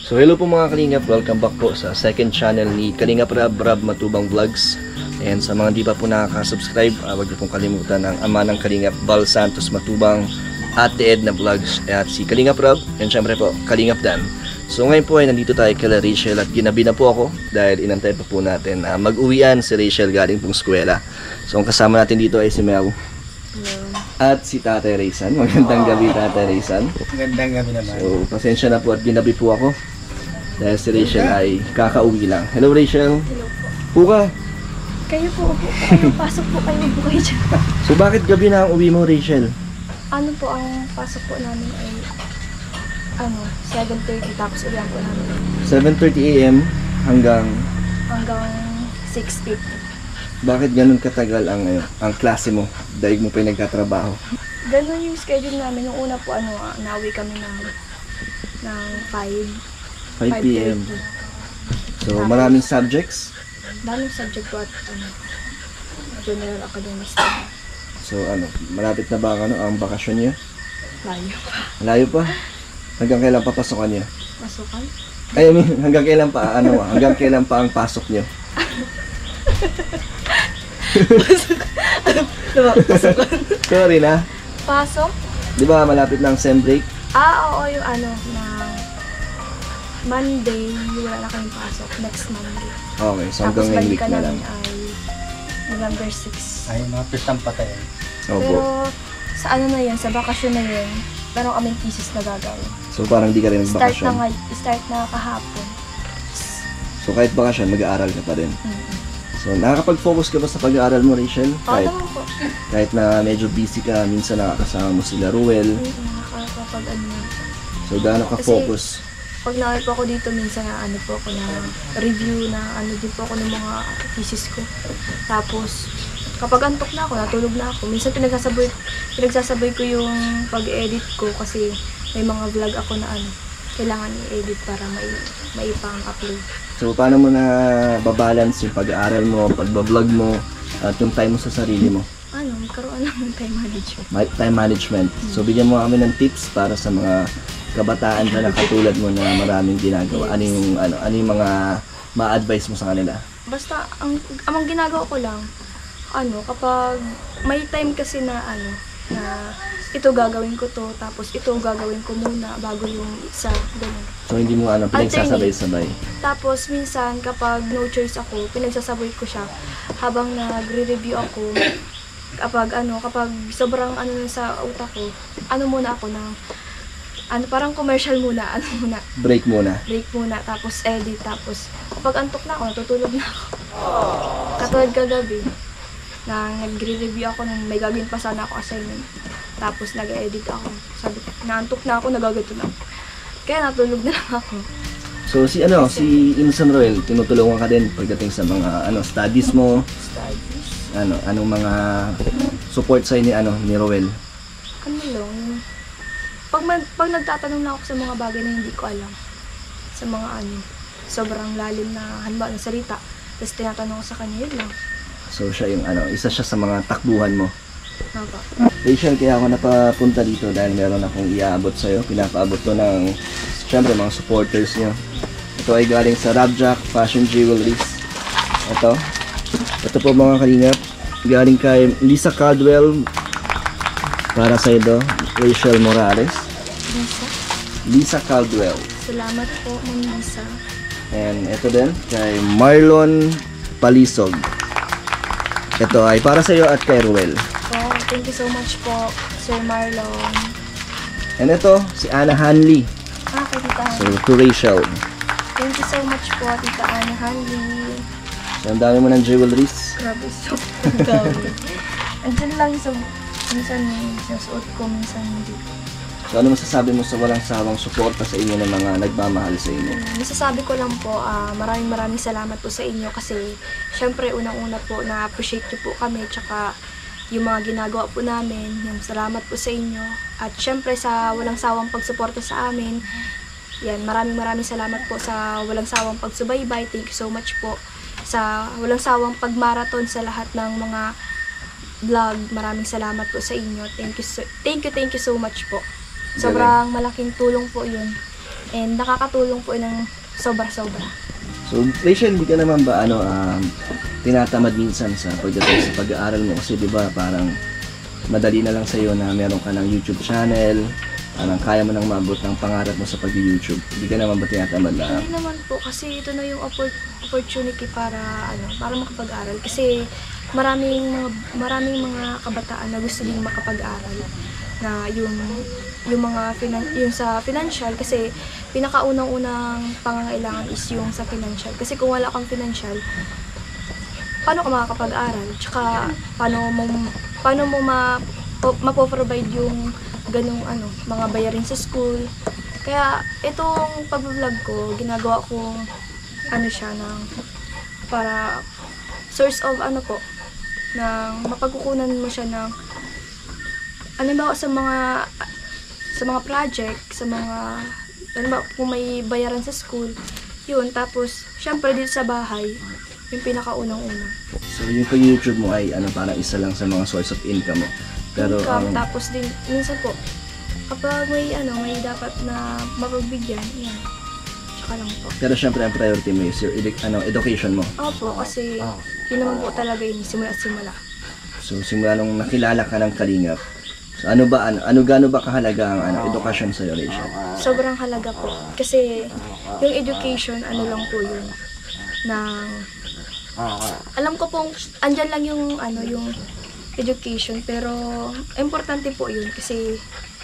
So hello po mga Kalingap, welcome back po sa second channel ni Kalingap Rab Matubang Vlogs. And sa mga di pa po nakaka-subscribe, huwag niyo pong kalimutan ang ama ng Kalingap, Val Santos Matubang, Ate Edna Vlogs, at si Kalingap Rab, and syempre po Kalingap Dan. So ngayon po ay nandito tayo kay Rachel at ginabi na po ako dahil inantay pa po natin mag-uwian si Rachel galing pong eskwela. So ang kasama natin dito ay si Mel. At si Tate Raysan. Magandang gabi, Tate Raysan. Magandang gabi naman. So pasensya na po at ginabi po ako dahil si Rachel ay kakauwi lang. Hello Rachel. Hello po. Puka. Kayo po, upo kayo. Pasok po kayo, upo kayo dyan. So bakit gabi na ang uwi mo, Rachel? Ano po ang pasok po namin ay 7:30 tapos uwian po namin 7:30 AM hanggang... hanggang 6:50. Bakit ganun katagal ang klase mo? Daig mo pa yung nagkatrabaho. Ganun yung schedule namin. Nung una po, nauwi kami ng 5 PM. So maraming subjects. Daming subject po at general academic study. So malapit na ba ang bakasyon niyo? Layo pa. Malayo pa? Hanggang kailan pa pasokan niyo? Masukan? I mean, hanggang kailan pa hanggang kailan pa ang pasok niyo? Pasukan? Sorry na. Pasok? 'Di ba malapit na ang sem break? Oo, yung na Monday, wala na kaming pasok. Next Monday. Okay, so Tapos hanggang ngayong week balikan na namin lang. ay November 6. Ay, mga pistang patay. Opo. Pero sa na yun, sa bakasyon na yun, meron kaming thesis na gagawin. So parang di ka rin magbakasyon. Start na kahapon. So kahit bakasyon, mag-aaral ka pa rin. Mm-hmm. So nakakapag-focus ka ba sa pag-aaral mo, Rachel? Naman po. Kahit na medyo busy ka, minsan nakakasama mo sila Ruel. Nakakapag So gaano ka Kasi, focus? Pag nakay po ako dito, minsan po ako na review na din po ako ng mga thesis ko. Tapos, kapag antok na ako, natulog na ako. Minsan pinagsasabay ko yung pag-edit ko kasi may mga vlog ako na kailangan i-edit para maipang-upload. So paano mo na babalance yung pag-aaral mo, pag-vlog mo, at yung time mo sa sarili mo? Magkaroon lang ng time management. Time management. So bigyan mo kami ng tips para sa mga kabataan na katulad mo na maraming ginagawa. Yes. Ano yung mga ma-advise mo sa kanila? Basta, ang ginagawa ko lang, kapag may time kasi na ito gagawin ko to, tapos ito gagawin ko muna bago yung isa, ganun. So hindi mo pinagsasabay-sabay. Tapos minsan kapag no choice ako, pinagsasabay ko siya habang nagre-review ako. Kapag sobrang sa utak ko, muna ako ng parang commercial muna, Break muna. Break muna, tapos edit, tapos kapag antok na ako, natutulog na ako. Katulad kagabi, na nagre-review ako ng may gagawin pa sana ako assignment. Tapos nag-edit ako. Sabi ko, naantok na ako, nagagato na ako. Kaya natulog na lang ako. So si Insan Roel, tinutulungan ka din pagdating sa mga studies mo. Studies? Anong mga support sa ni Roel? Pag nagtatanong na ako sa mga bagay na hindi ko alam, sa mga sobrang lalim na halimbawa ng salita, tapos tinatanong ko sa kanya, yun lang. So siya yung isa siya sa mga takbuhan mo. Opo. Rachel, kaya ako napapunta dito dahil meron akong iaabot sa'yo. Pinapaabot ko ng, syempre, mga supporters niyo. Ito ay galing sa Rabjack Fashion Jewelries. Ito po mga Kalingap. Galing kay Lisa Caldwell. Para sa ito, Rachel Morales. Lisa Caldwell. Salamat po, Ma'am Lisa. And ito din, kay Marlon Palisog. Ito ay para sa iyo at kay Ruel. Thank you so much po, Sir Marlon. And ito, si Ana Hanley. Kay Tita So, Hanley. to Rachel. Thank you so much po, Tita Ana Hanley. So, ang dami mo ng jewelries. Grabe, so dami. Andyan lang minsan sinusuot ko, minsan hindi. So, ano masasabi mo sa walang sawang suporta sa inyo ng mga nagmamahal sa inyo? Masasabi ko lang po, maraming salamat po sa inyo kasi syempre unang-una po na-appreciate niyo po kami tsaka yung mga ginagawa po namin, yung salamat po sa inyo. At syempre sa walang sawang pagsuporta sa amin, yan, maraming salamat po sa walang sawang pagsubaybay. Thank you so much po sa walang sawang pagmarathon sa lahat ng mga vlog. Maraming salamat po sa inyo. Thank you so much po. Sobrang malaking tulong po yun. And nakakatulong po ng sobra-sobra. So, Rachel, hindi ka naman ba tinatamad minsan sa pagdating sa pag-aaral mo? Kasi di ba parang madali na lang sa'yo na meron ka ng YouTube channel, parang kaya mo nang maabot ng pangarap mo sa pag-YouTube. Hindi ka naman ba tinatamad na? Hindi naman po kasi ito na yung opportunity para para makapag-aral kasi maraming mga kabataan na gusto din makapag-aral na yung mga yung sa financial kasi pinakaunang-unang pangangailangan is yung sa financial kasi kung wala kang financial paano ka makakapag-aral tsaka paano mo mapoprovide yung ganung mga bayarin sa school. Kaya itong pag-vlog ko ginagawa kong siya ng para source of ng mapagkukunan mo siya ng halimbawa sa mga project, sa mga halimbawa kung may bayaran sa school, yun. Tapos, syempre dito sa bahay, yung pinakaunang-una. So, yung pag-YouTube mo ay parang isa lang sa mga source of income mo. Pero, Income, tapos din, minsan po, kapag may dapat na mapagbigyan, yan. Tsaka lang po. pero syempre, ang priority mo is your education mo. Opo, kasi yun naman po talaga yun, simula. So, simula nung nakilala ka ng Kalingap, so, gaano ba kahalaga ang edukasyon sa iyo, Rachel? Sobrang halaga po. Kasi yung education, lang po yun. Alam ko pong, andyan lang yung education. Pero, importante po yun. Kasi,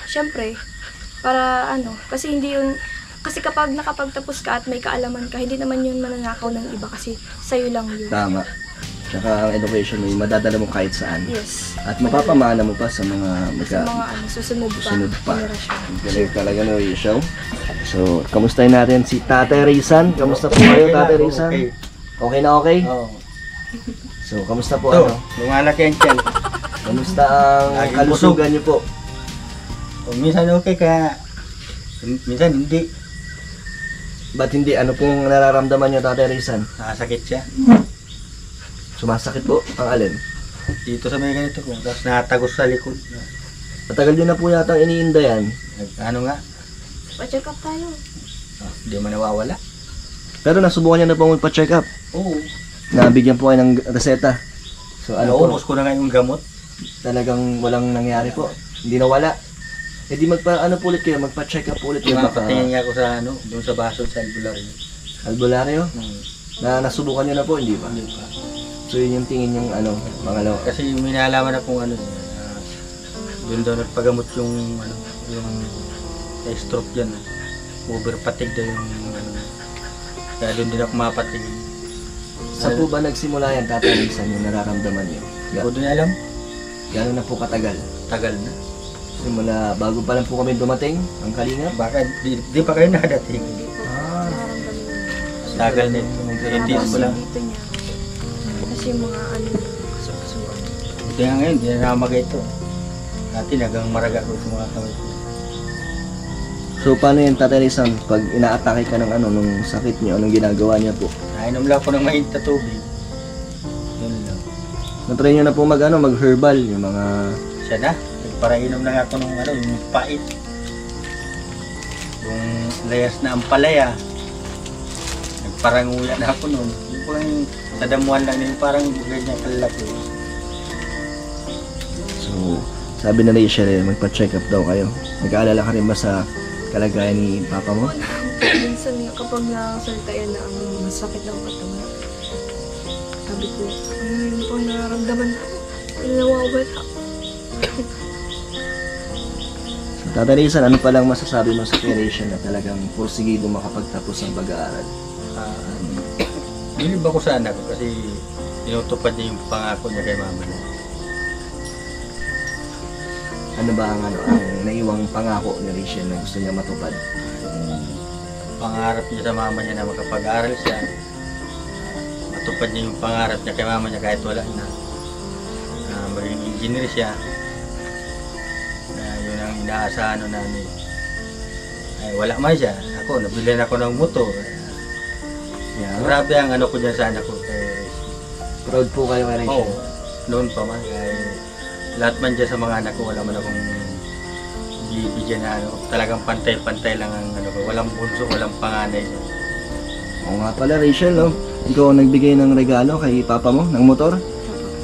syempre, para kasi hindi yun, kasi kapag nakapagtapos ka at may kaalaman ka, hindi naman yun mananakaw ng iba kasi sa'yo lang yun. Tama. Tsaka ang education mo, madadala mo kahit saan. Yes. At mapapamana mo pa sa mga Sa mga susunod pa. Generasyon. Galing talaga no, Rachel. So, kamustahin natin si Tate Rizan. Kamusta po kayo, Tate Rizan? Okay. Okay na okay? Oo. So, kamusta po Lumalaki ang tiyan. Kamusta ang Laging kalusugan niyo po? Minsan okay kaya minsan hindi. Ba't hindi? Ano pong nararamdaman niyo, Tate Rizan? Nakasakit siya. Sumasakit po? Ang alin? Dito sa may ganito ko. Tapos natagos sa likod. Matagal niyo na po yata iniinda yan. Nga? Pa-check up tayo. Hindi man nawawala. Pero nasubukan niyo na po magpa-check up. Oo. Nabigyan po kayo ng reseta. So, Naubos ko na nga yung gamot. talagang walang nangyari po. Hindi nawala. E di ulit kayo, magpa-check up ulit kayo. Mapatingin nga ako sa doon sa baso sa albularyo. Albularyo? Na nasubukan niyo na po, hindi pa? Hindi pa. So yun yung tingin yung pangalawa. Kasi may nalaman na kung doon daw nagpagamot yung stroke dyan. Overpatig daw yung kaya doon din ako mapatingin. Saan po ba nagsimula yan, Tatay Rizan, yung nararamdaman niyo? Hindi ko din alam. Gano'n na po katagal? Tagal na. Simula, bago pa lang po kami dumating, ang Kalingap? Baka di pa kayo nakadating. Hindi po Ah. nararamdaman yun. Tagal na ito. Tapos ko lang. dito niya. Kasi yung mga kasukasuan. Ito nga ngayon, di na namagay ito. Dati nagang maraga ko sa mga kamay ko. So paano yan, Tatay Rizan, pag inaatake ka ng nung sakit niyo, anong ginagawa niya po? Nainom lang ako ng mainit na tubig. Yun lang. Natry niyo na po mag-herbal, yung mga... Siya na. Nagparainom lang ako ng yung pait. Yung layas na ampalaya. Nagparanguya na ako nun. Yung parang sa damuhan lang yung parang ganyan kalaki. So, sabi na Rachel, magpa-check up daw kayo. Nag-aalala ka rin ba sa kalagayan ni Papa mo? Minsan kapag nakasalita yan na masakit ang katawan. Sabi ko, yun po nararamdaman ko. Nawawala. So, Tatay Rizan, ano palang masasabi mo sa Rachel na talagang porsigido makapagtapos ng pag-aaral? Bilib ako sa anak ko kasi tinutupad niya yung pangako niya kay mama niya. Ano ba ang naiwang pangako ni Rachel na gusto niya matupad? Pangarap niya sa mama niya na makapag-aral siya. Matupad niya yung pangarap niya kay mama niya kahit wala na. Maging engineer siya. Yun ang inaasahan namin. Ay, wala man siya. Ako, nabilihan ako ng motor. Yeah. Grabe ang ko dyan sa anak ko. Proud po kayo kay Rachel. Oo, noon pa man. Lahat man dyan sa mga anak ko, wala man akong bibigyan na ano, talagang pantay-pantay lang ang ano ko. Walang bunso, walang panganay. Oo nga pala, Rachel, no? Ikaw ang nagbigay ng regalo kay papa mo, ng motor?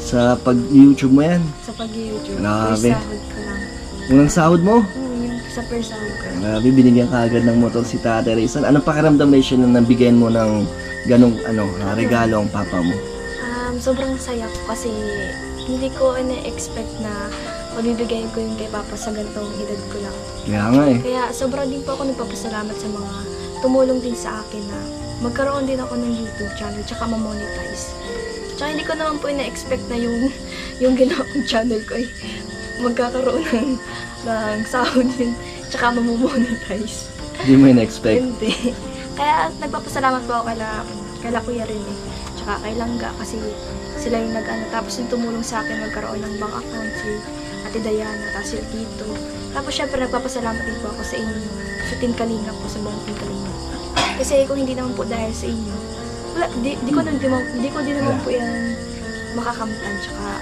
Sa pag-YouTube mo yan. Sa pag-YouTube. Grabe. First sahod ko lang. Unang sahod mo? Yung sa first sahod ko. Grabe, binigyan ka agad ng motor si Tate Rizal. Anong pakiramdam, Rachel, na nabigyan mo ng ganong regalo ang papa mo? Sobrang saya ko kasi hindi ko na-expect na mabibigay ko yung kay Papa sa ganitong edad ko lang. Kaya nga eh. Kaya sobrang din po ako nagpapasalamat sa mga tumulong din sa akin na magkaroon din ako ng YouTube channel tsaka ma-monetize. Tsaka hindi ko naman po na-expect na yung ginawa kong channel ko ay magkakaroon ng sahod yun tsaka ma-monetize. Hindi mo in-expect. Hindi. Kaya nagpapasalamat po ako kay Kuya rin eh. Tsaka kay Langga kasi sila yung tapos yung tumulong sa akin magkaroon ng bank account si Ate Diana, tapos si Tito. Tapos syempre nagpapasalamat din po ako sa inyo, sa Team Kalinga po, sa buong Team Kalinga. Kasi kung hindi naman po dahil sa inyo, wala, di ko din naman po yan makakamtan, tsaka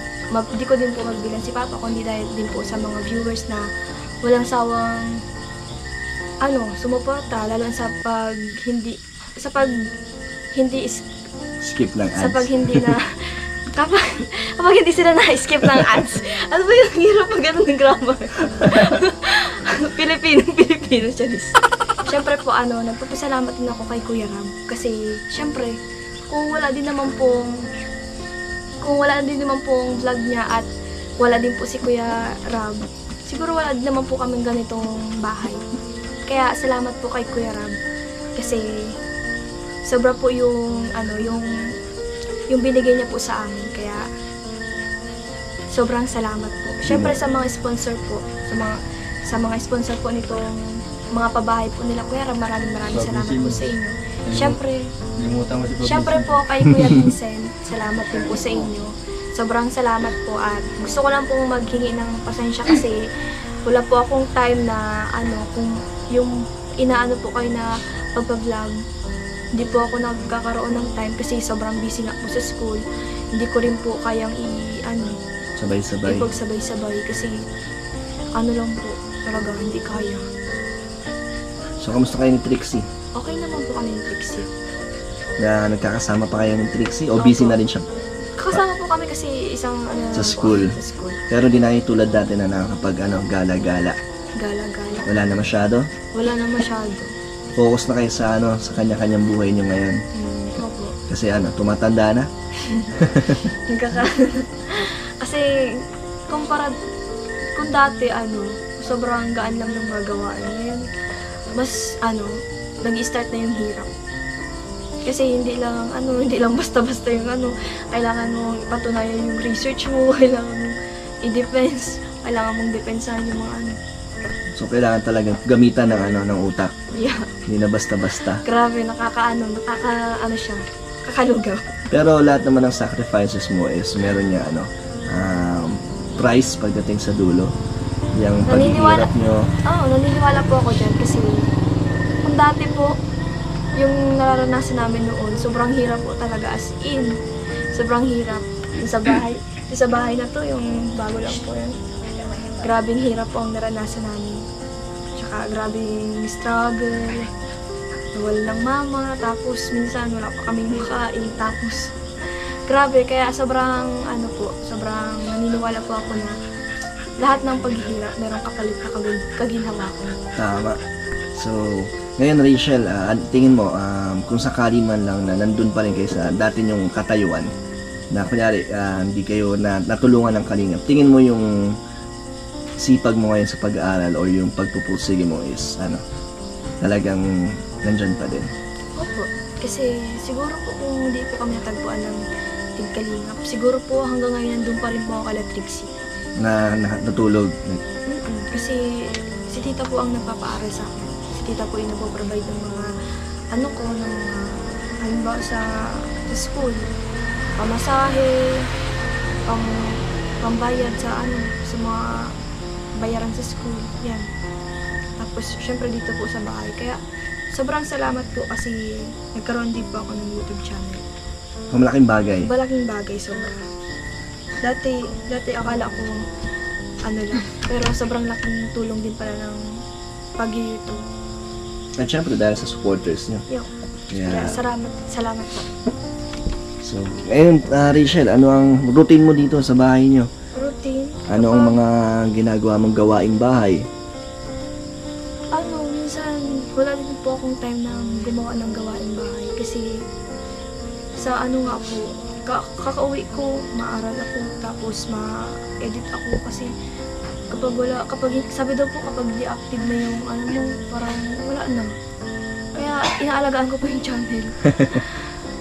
di ko din po magbilan si Papa, kundi dahil din po sa mga viewers na walang sawang sumuporta, lalo sa pag hindi Skip ng ads. sa pag hindi na kapag hindi sila na-skip ng ads. Ano ba yung hirap pag ganun ng grammar? Pilipino, Charis. Syempre po, nagpapasalamat din ako kay Kuya Ram. Kasi, syempre, kung wala din naman pong vlog niya at wala din po si Kuya Ram, siguro wala din naman po kaming ganitong bahay. Kaya, salamat po kay Kuya Ram. Kasi, sobra po yung binigay niya po sa amin. Kaya, sobrang salamat po. Syempre sa mga sponsor po, sa mga sponsor po nitong mga pabahay po nila, Kuya Ram, maraming salamat po sa inyo. Syempre po kay Kuya Vincent, salamat din po sa inyo. Sobrang salamat po at gusto ko lang pong maghingi ng pasensya kasi wala po akong time na kung yung inaano po kayo na pagpa-vlog. Hindi po ako nagkakaroon ng time kasi sobrang busy nga po sa school. Hindi ko rin po kayang sabay-sabay. Ipagsabay-sabay kasi lang po, talaga hindi kaya. So, kamusta kayo ni Trixie? Okay naman po kami ni Trixie. Na nagkakasama pa kayo ni Trixie? O Opo. busy na rin siya? Kasama po kami kasi isang Sa school. Sa school. Pero di na kayo tulad dati na nakakapag gala-gala. Gala-gala. Wala na masyado? Wala na masyado. Focus na kayo sa sa kanya-kanyang buhay niyo ngayon. Opo. Kasi tumatanda na. Kasi kung dati sobrang gaan lang ng magawa. Ngayon, mas nag-i-start na yung hirap. Kasi hindi lang basta-basta yung kailangan mong ipatunayan yung research mo, kailangan mong i-defense, kailangan mong depensahan yung mga So, kailangan talagang gamitan ng utak. Yeah. Hindi na basta-basta. Grabe, siya, kakalugaw. Pero lahat naman ng sacrifices mo is meron niya price pagdating sa dulo. Yung paghihirap nyo. Naniniwala po ako dyan kasi kung dati po, yung nararanasan namin noon, sobrang hirap po talaga as in. Sobrang hirap. Yung sa bahay na to, yung bago lang po yan. Grabing hirap po ang naranasan namin. Tsaka grabing struggle. Nawala ng mama, tapos minsan wala pa kaming makain, tapos grabe, kaya sobrang sobrang naniniwala po ako na lahat ng paghihirap merong kapalit na kaginhawa ko. Tama. So, ngayon Rachel, tingin mo, kung sakali man lang na nandun pa rin kayo sa dati yung katayuan, na kunyari, hindi kayo natulungan ng Kalingap, tingin mo yung sipag mo ngayon sa pag-aaral o yung pagpupursige mo is talagang nandyan pa din? Opo. Kasi siguro po kung hindi po kami natagpuan ng Team Kalingap, siguro po hanggang ngayon nandun pa rin po ako kala Trixie. Na natulog? Kasi si tita po ang nagpapaaral sa akin. Si tita po yung nagpo-provide ng mga halimbawa sa school. Pamasahe, pambayad sa mga bayaran sa school. Yan. Tapos, syempre dito po sa bahay. Kaya, sobrang salamat po kasi nagkaroon din po ako ng YouTube channel. Malaking bagay. Malaking bagay, sobra. Dati akala ko, ano lang. Pero sobrang laking tulong din pala ng pag-YouTube. At syempre dahil sa supporters nyo. Yo. Kaya Yeah. salamat po. So, ngayon, Rachel, ano ang routine mo dito sa bahay nyo? Routine. Ano ang mga ginagawa mong gawaing bahay? Minsan wala din po akong time na gumawa ng gawaing bahay kasi sa ano nga po, kakauwi ko, maaral ako, tapos ma-edit ako kasi kapag sabi daw po kapag di-active na yung ano mo, parang wala na. Kaya inaalagaan ko po yung channel.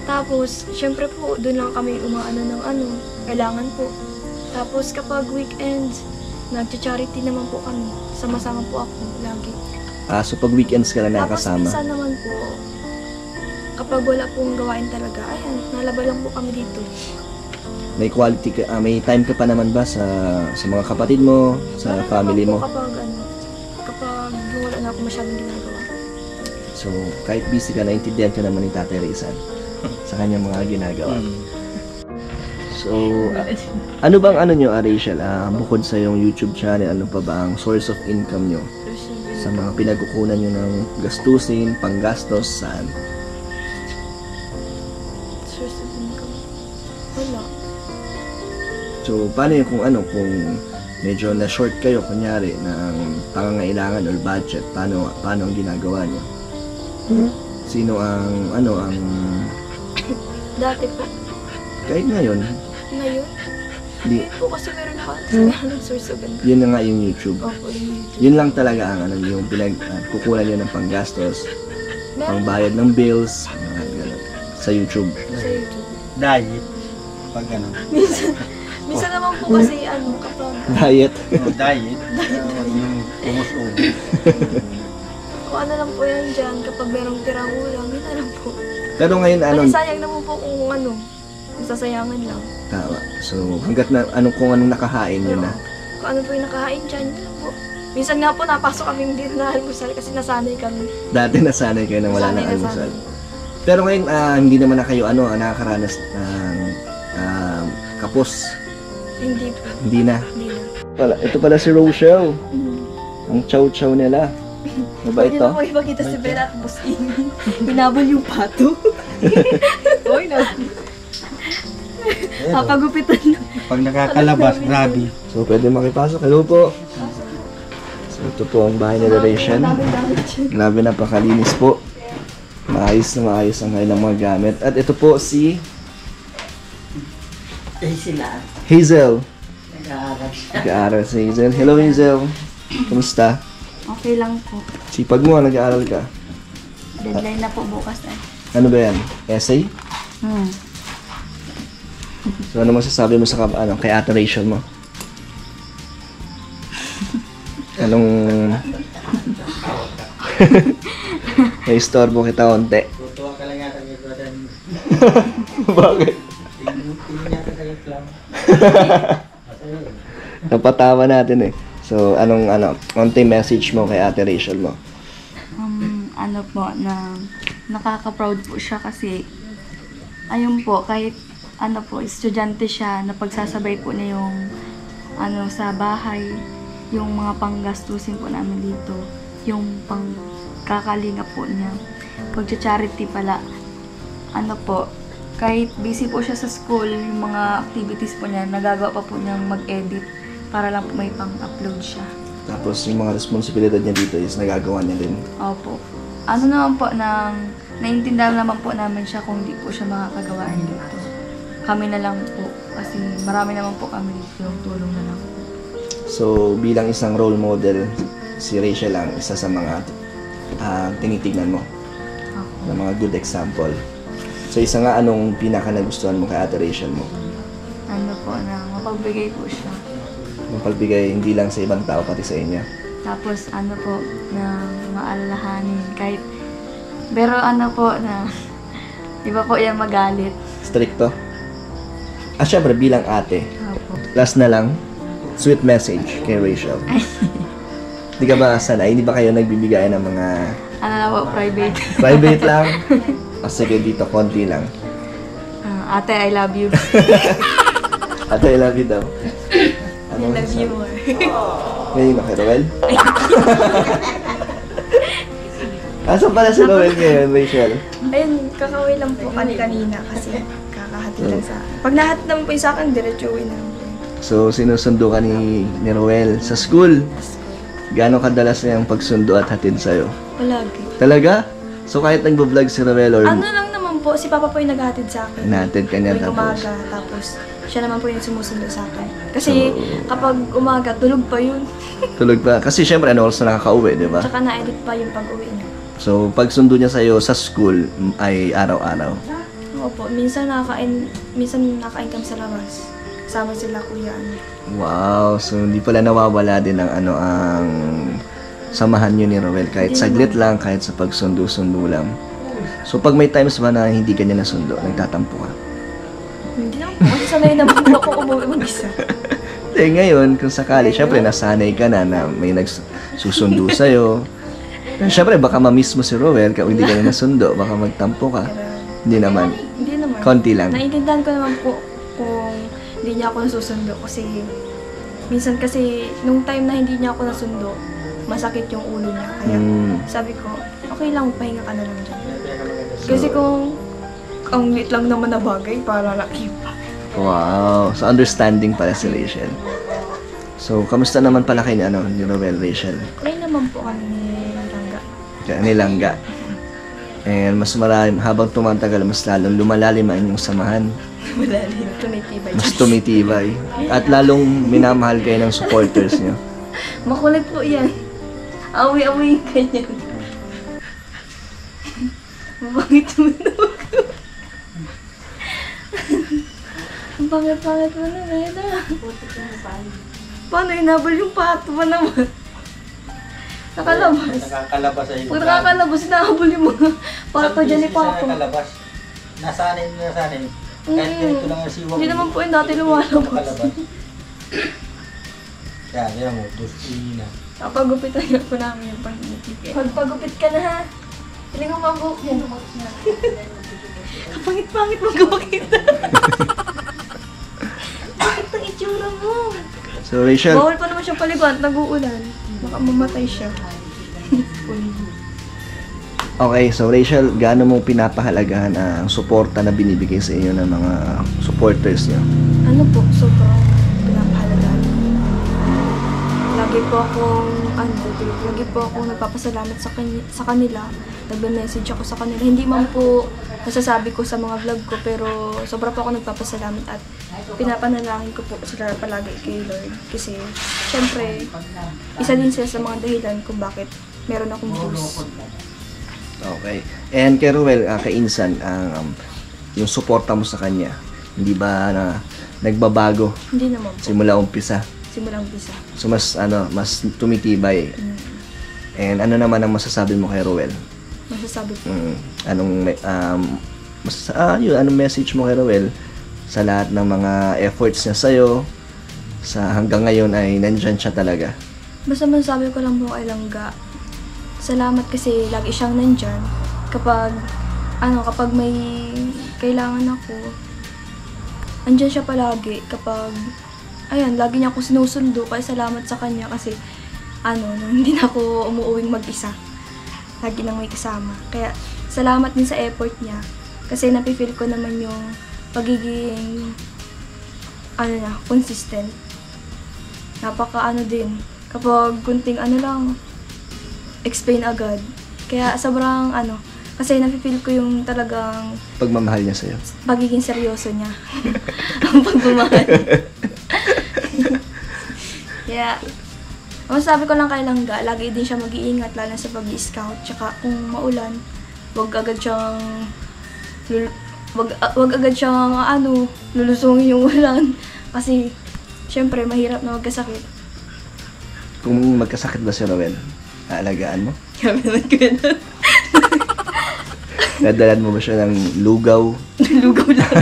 Tapos, syempre po, doon lang kami umaano ng kailangan po. Tapos kapag weekends, nag-charity naman po kami. Sama-sama po ako lagi. So pag weekends ka lang Tapos nakakasama. minsan naman po, kapag wala pong gawain talaga, ayan, nalaba lang po kami dito. May quality ka, may time ka pa naman ba sa mga kapatid mo, sa Meron family naman mo? po kapag wala na ako masyadong ginagawa. So, kahit busy ka, naintindihan ka naman ni Tatay Rizal sa kanyang mga ginagawa. So, ano bang nyo, Rachel? Bukod sa yung YouTube channel, ano pa ba ang source of income nyo? Sa mga pinagkukunan nyo ng gastusin, panggastos, saan? Source of income? Wala. So, paano yun kung medyo na-short kayo, kunyari, ng pangangailangan or budget, paano ang ginagawa nyo? Sino ang Dati po. kahit ngayon, Ngayon? di, Po kasi meron ako ng source of income. yun na nga yung YouTube. Opo, yung YouTube. Yun lang talaga ang yung kukunan nyo ng panggastos, Meron pangbayad ng bills, mga ganun, sa YouTube. sa YouTube. Diet. Pag ano. Minsan naman po kasi kapag Diet. Diet. Yung umus-umus. kung ano lang po yan dyan, kapag merong tirang ulam, yun na lang po. Pero ngayon, Kasi sayang naman po kung masasayangan lang. tama. So, hanggat na, kung anong nakahain yun na. Kung ano po yung nakahain dyan, yun lang po. Minsan nga po, napasok kami dito na almusal kasi nasanay kami. Dati nasanay kayo na wala Nasanay ng na almusal. sanay. Pero ngayon, hindi naman na kayo nakakaranas ng kapos. Hindi po. Hindi na. Hindi na. Wala, ito pala si Rochelle. Ang chow-chow nila. Ano ba Hindi ito? na po ipakita si Bella at Boss Amy. Hinabol yung pato. Oy, no. Papagupitan na. Pag nakakalabas, grabe. So, pwede makipasok. Hello po. So, ito po ang bahay nila Rachel. Dami-dami dyan. Grabe, napakalinis po. Maayos na maayos ang kanilang mga gamit. At ito po si Sila, Hazel. nag-aaral siya. Nag-aaral si Hazel. Hello Hazel. Kamusta? Okay lang po. Sipag mo, nag-aaral ka. Deadline na po bukas eh. Ano ba yan? Essay? So, ano masasabi mo sa kay Ate Rachel mo? Anong... Naistorbo kita konti. Tutuwa ka lang yata kay brother. Bakit? Tingin yata kayo lang. Napatawa natin eh. So, anong konting message mo kay Ate Rachel mo? Ano po, na nakaka-proud po siya kasi ayun po, kahit estudyante siya, napagsasabay po niya yung sa bahay, yung mga panggastusin po namin dito, yung pangkakalinga po niya. Pag-charity pala, kahit busy po siya sa school, yung mga activities po niya, nagagawa pa po niyang mag-edit para lang po may pang-upload siya. Tapos, yung mga responsibilidad niya dito is nagagawa niya din. Opo. Naman po, naiintindihan naman po namin siya kung hindi po siya makakagawa dito. Kami na lang po, kasi marami naman po kami dito, yung tulong na lang. So, bilang isang role model, si Rachel ang isa sa mga tinitignan mo. Opo. Na mga good example. So, isa nga, anong pinaka nagustuhan mo kay Ate Rachel mo? Na mapagbigay po siya. Mapagbigay hindi lang sa ibang tao, pati sa inyo. Tapos na maalalahanin, kahit, pero na, iba po yan magalit. Stricto. Syempre, bilang ate. Opo. Last na lang, sweet message kay Rachel. Hindi ka ba sanay? Hindi ba kayo nagbibigay ng mga Private. private lang? Sige, dito, konti lang. Ate, I love you. Ate, I love you daw. I love you more. Ngayon na kay Roel? Asan pala si Roel ngayon, Rachel? Ayun, kakaway lang po kanina kasi kakahatid lang sa akin. Pag nahatid naman po yung sa akin, diretso uwi na lang po. So, sinusundo ka ni Roel sa school. Gaano kadalas na yung pagsundo at hatid sa'yo? Palagi. Talaga? So, kahit nagbo-vlog si Roel or Ano lang naman po, si Papa po yung naghahatid sa akin. nahatid ka niya Tuwing tapos? umaga, tapos siya naman po yung sumusundo sa akin. Kasi kapag umaga, tulog pa yun. Tulog pa. Kasi syempre, ano, oras na nakaka-uwi, di ba? Tsaka na-edit pa yung pag-uwi niya. So, pagsundo niya sa'yo sa school ay araw-araw. Opo, minsan nakakain kami sa labas. Kasama sila kuya. Wow! So, hindi pala nawawala din ang ang samahan niyo ni Roel. Kahit saglit lang, kahit sa pagsundo-sundo lang. So, pag may times ba na hindi ka niya nasundo, nagtatampo ka? Hindi naman po, kasi sanay naman po ako umuwi mag-isa. Eh, ngayon, kung sakali, syempre, nasanay ka na may nagsusundo sa'yo. Syempre, baka ma-miss mo si Roel kung hindi ka na nasundo. Baka magtampo ka. Hindi naman. Hindi naman. Konti lang. Naiintindihan ko naman po kung hindi niya ako nasusundo kasi minsan kasi nung time na hindi niya ako nasundo, masakit yung ulo niya. Kaya sabi ko, okay lang, pahinga ka na lang dyan. Kasi kung ang lit lang naman na bagay, para laki pa. Wow! So, understanding pala si Rachel. So, kamusta naman pala kayo ni Roel, Rachel? Okay naman po kami ni Rangga. Kaya nilangga. And mas marami, habang tumatagal, mas lalong lumalalim ang inyong samahan. Malalim, tumitibay. Mas tumitibay. At lalong minamahal kayo ng supporters niyo. Makulit po yan. Awi-awi ka yan. Mabangit mo naman ko. Ang pangit-pangit mo na, Rena. Paano inabal yung pato ba naman? Nakalabas. Nakakalabas ay Pag nakakalabas, inahabol yung mga pato dyan ni Papo. Nakalabas. Nasanay. Kahit ganito lang ang siwang. Hindi naman po yung dati lumalabas. Nakalabas. Yan mo, dusti na. Papagupitan nga po namin yung pangingipig. Pagpagupit ka na ha. Hiling mo mabuhok mo. Kapangit-pangit mo gawakita. Bakit ang itsura mo? So, Rachel, Bawal pa naman siyang paliban, nag-uulan. Baka mamatay siya. okay, so Rachel, gaano mo pinapahalagahan ang suporta na binibigay sa inyo ng mga supporters niyo? Ano po, sobrang pinapahalagaan. Lagi po akong nagpapasalamat sa kanila. Nagbe-message ako sa kanila. Hindi man po nasasabi ko sa mga vlog ko, pero sobra po ako nagpapasalamat at pinapanalangin ko po sila palagi kay Lord. Kasi, syempre, isa din sila sa mga dahilan kung bakit meron akong views. Okay. And kay Roel, kay Insan, yung suporta mo sa kanya, hindi ba na nagbabago Hindi naman po. simula umpisa? Simulang umpisa. So, mas tumitibay. And ano naman ang masasabi mo kay Roel? Masasabi po. Anong message mo kay Roel sa lahat ng mga efforts niya sa'yo, sa hanggang ngayon ay nandyan siya talaga? Basta masasabi ko lang po kay Langga, salamat kasi lagi siyang nandyan. Kapag may kailangan ako, andyan siya palagi. Lagi niya ako sinusundo, kaya salamat sa kanya kasi, nung hindi na ako umuuwing mag-isa. Lagi nang may kasama. Kaya, salamat din sa effort niya. Kasi napifeel ko naman yung pagiging, consistent. Din. Kapag kunting lang, explain agad. Kaya sobrang kasi napifeel ko yung talagang Pagmamahal niya sa'yo. pagiging seryoso niya. Ang pagmamahal. Kaya, masasabi ko lang kay Langga, lagi din siya mag-iingat, lalo sa pag-i-scout. Tsaka kung maulan, wag agad siyang lulusungin yung ulan. Kasi, syempre, mahirap na magkasakit. Kung magkasakit ba si Roel, aalagaan mo? Kaya naman ko yun. Nadalan mo ba siya ng lugaw? Lugaw lang.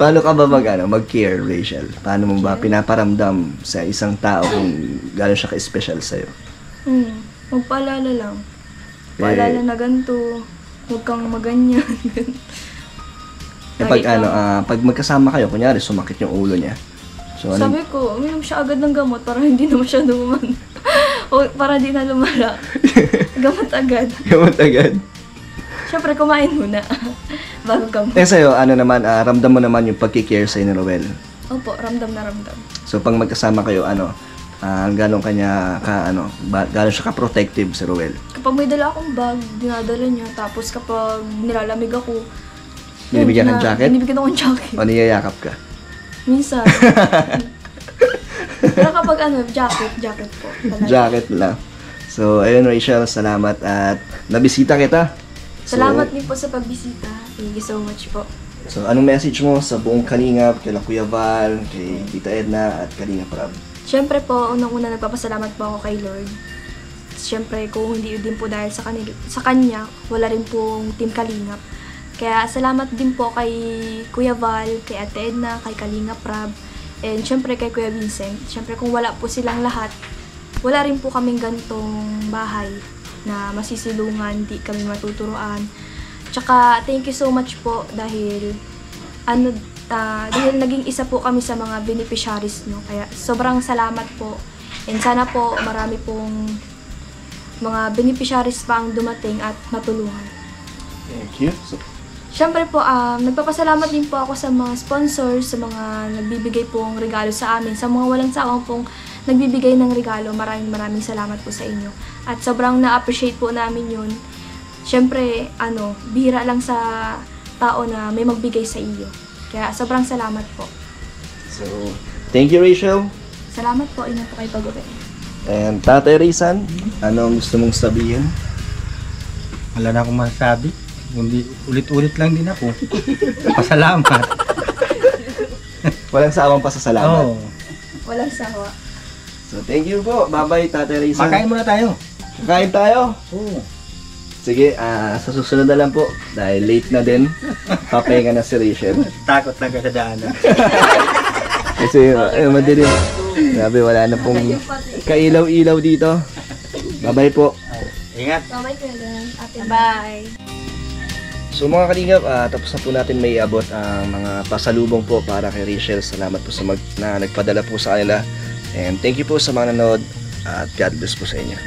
Paano ka ba mag-care, Rachel? Paano mo ba pinaparamdam sa isang tao kung gano'n siya ka-special sa'yo? Magpaalala lang. Paalala na ganito. Huwag kang maganyan. Kapag Lagi pag magkasama kayo, kunyari sumakit yung ulo niya. So ano? Sabi ko, uminom siya agad ng gamot para hindi na masyado umano. O para hindi na lumala. Gamot agad. Gamot agad. Siyempre, kumain muna. Bago gamot. Sa'yo, ano naman, ramdam mo naman yung pagkikare sa'yo ni Roel. Opo, ramdam na ramdam. So pag magkasama kayo, gano'n gano'n siya ka-protective si Roel. Kapag may dala akong bag, dinadala niya. Tapos kapag nilalamig ako, Binibigyan kang jacket? Binibigyan ako ng jacket. O niyayakap ka? Minsan. Pero kapag jacket po. Talaga. Jacket lang. So, ayun Rachel, salamat at nabisita kita. Salamat din po sa pagbisita. Thank you so much po. So, anong message mo sa buong Kalingap, kay Kuya Val, kay Tita Edna at Kalingap Rab? Siyempre po, unang-una nagpapasalamat po ako kay Lord. Siyempre, kung hindi din po dahil sa kanya, wala rin pong Team Kalingap. Kaya salamat din po kay Kuya Val, kay Ate Edna, kay Kalingap Rab, and siyempre kay Kuya Vincent. Siyempre kung wala po silang lahat, wala rin po kaming gantong bahay na masisilungan, di kami matuturoan. Tsaka thank you so much po dahil naging isa po kami sa mga beneficiaries nyo. Kaya sobrang salamat po. And sana po marami pong mga beneficiaries pa ang dumating at matulungan. Thank you. So, Siyempre po, nagpapasalamat din po ako sa mga sponsors, sa mga nagbibigay pong regalo sa amin, sa mga walang sawang pong nagbibigay ng regalo. Maraming salamat po sa inyo. At sobrang na-appreciate po namin yun. Siyempre, bihira lang sa tao na may magbigay sa iyo. Kaya sobrang salamat po. so, thank you Rachel. Salamat po, ingat po kayo pag-uwi. And Tatay Rizan, anong gusto mong sabihin? Wala na akong masasabi. Hindi, ulit-ulit lang din ako. Pasalamat. Walang sawang pasasalamat. Oo. Walang sawa. So, thank you po. Bye-bye, Tatay Rizan. Makain muna tayo. Kakain tayo. Oo. Sige, sa susunod na lang po. Dahil late na din. Papahinga na si Rachel. Takot lang ka sa daanan. Kasi madilim. Grabe, wala na pong kailaw-ilaw dito. Bye-bye po. Ingat. Bye-bye po yan. Ate, bye. So mga kalingap, tapos na po natin may abot ang mga pasalubong po para kay Rachel. Salamat po sa na nagpadala po sa kanila. And thank you po sa mga nanood at God bless po sa inyo.